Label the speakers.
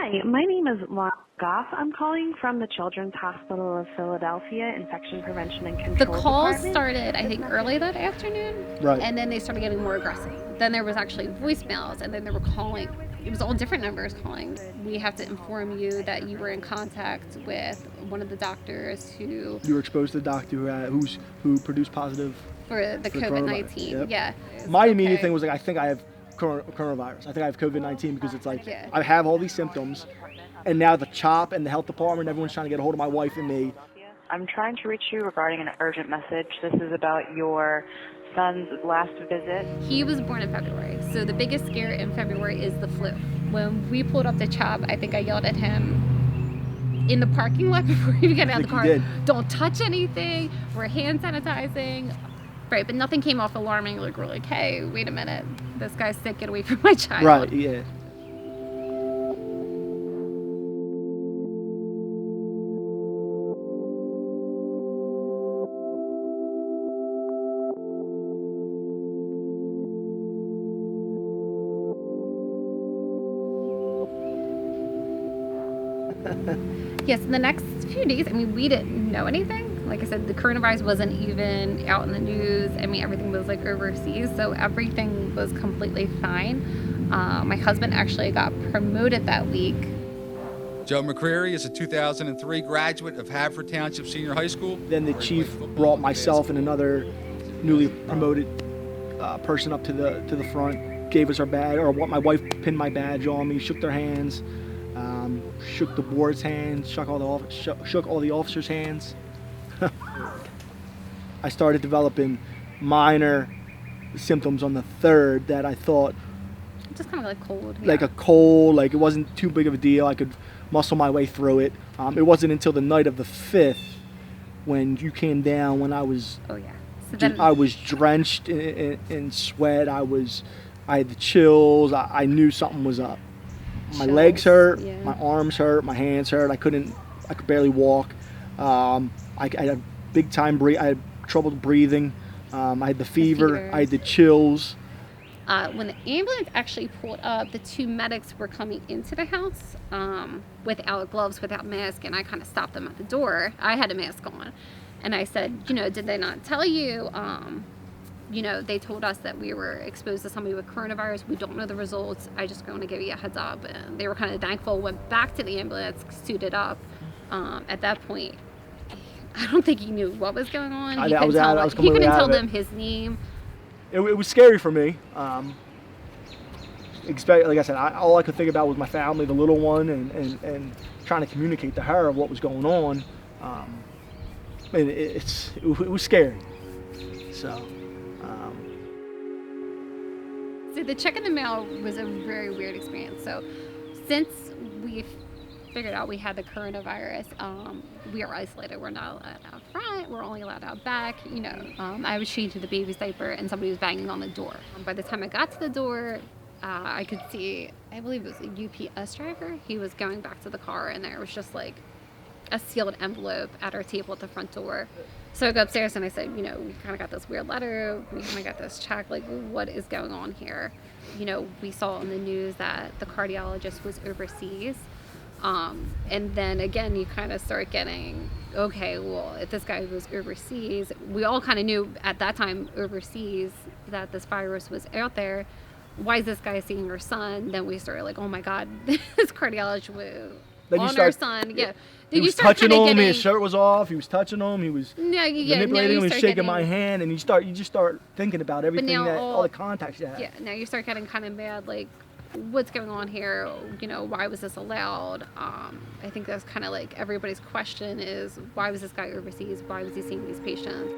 Speaker 1: Hi, my name is Lauren Goff. I'm calling from the Children's Hospital of Philadelphia Infection Prevention and Control
Speaker 2: The calls
Speaker 1: Department.
Speaker 2: started, I think, early that afternoon,
Speaker 3: Right.
Speaker 2: and then they started getting more aggressive. Then there was actually voicemails, and then they were calling. It was all different numbers calling. We have to inform you that you were in contact with one of the doctors who...
Speaker 3: You were exposed to the doctor who produced positive
Speaker 2: for the COVID-19.
Speaker 3: Yep.
Speaker 2: Yeah.
Speaker 3: My immediate thing was like, I think I have coronavirus. I think I have COVID-19 because it's like,
Speaker 2: Yeah.
Speaker 3: I have all these symptoms, and now the CHOP and the health department, everyone's trying to get a hold of my wife and me.
Speaker 4: I'm trying to reach you regarding an urgent message. This is about your son's last visit.
Speaker 2: He was born in February, so the biggest scare in February is the flu. When we pulled up the CHOP, I think I yelled at him in the parking lot before he got out of the car. Don't touch anything. We're hand sanitizing. Right, but nothing came off alarming. Like, we're like, hey, wait a minute. This guy's sick. Get away from my child.
Speaker 3: Right, yeah.
Speaker 2: Yes, in the next few days, I mean, we didn't know anything. Like I said, the coronavirus wasn't even out in the news. I mean, everything was like overseas, so everything was completely fine. My husband actually got promoted that week.
Speaker 5: Joe McCreary is a 2003 graduate of Haverford Township Senior High School.
Speaker 3: Then the chief brought myself and another newly promoted person up to the front, gave us our badge, or what my wife pinned my badge on me, shook their hands, shook the board's hands, shook all the officers' hands. I started developing minor symptoms on the 3rd that I thought
Speaker 2: Just kind of like cold.
Speaker 3: like a cold, like it wasn't too big of a deal. I could muscle my way through it. It wasn't until the night of the 5th when you came down, when I was I was drenched in sweat. I had the chills. I knew something was up. My legs hurt, my arms hurt, my hands hurt. I could barely walk. I had big time I had trouble breathing. I had the fever. I had the chills.
Speaker 2: When the ambulance actually pulled up, the 2 medics were coming into the house without gloves, without masks, and I kind of stopped them at the door. I had a mask on, and I said, did they not tell you? They told us that we were exposed to somebody with coronavirus. We don't know the results. I just want to give you a heads up. And they were kind of thankful. Went back to the ambulance, suited up. At that point, I don't think he knew what was going on. He couldn't tell them his name.
Speaker 3: It was scary for me. Like I said, all I could think about was my family, the little one, and trying to communicate to her what was going on. And it was scary. So
Speaker 2: the check in the mail was a very weird experience. So since we figured out we had the coronavirus, we are isolated. We're not allowed out front. We're only allowed out back. I was changing the baby's diaper and somebody was banging on the door. By the time I got to the door, I could see, I believe it was a UPS driver. He was going back to the car, and there was just like a sealed envelope at our table at the front door. So I go upstairs and I said, we kind of got this weird letter. We kind of got this check. Like, what is going on here? We saw on the news that the cardiologist was overseas. And then again, you kind of start getting, okay, well, if this guy was overseas, we all kind of knew at that time overseas that this virus was out there. Why is this guy seeing our son? Then we started like, oh my God, this cardiologist was on our son. Yeah.
Speaker 3: He was touching him. His shirt was off. He was touching him. He was manipulating him. He was shaking my hand, and you just start thinking about everything all the contacts you have.
Speaker 2: Yeah. Now you start getting kind of mad, like, what's going on here? Why was this allowed? I think that's kind of like everybody's question is, why was this guy overseas? Why was he seeing these patients?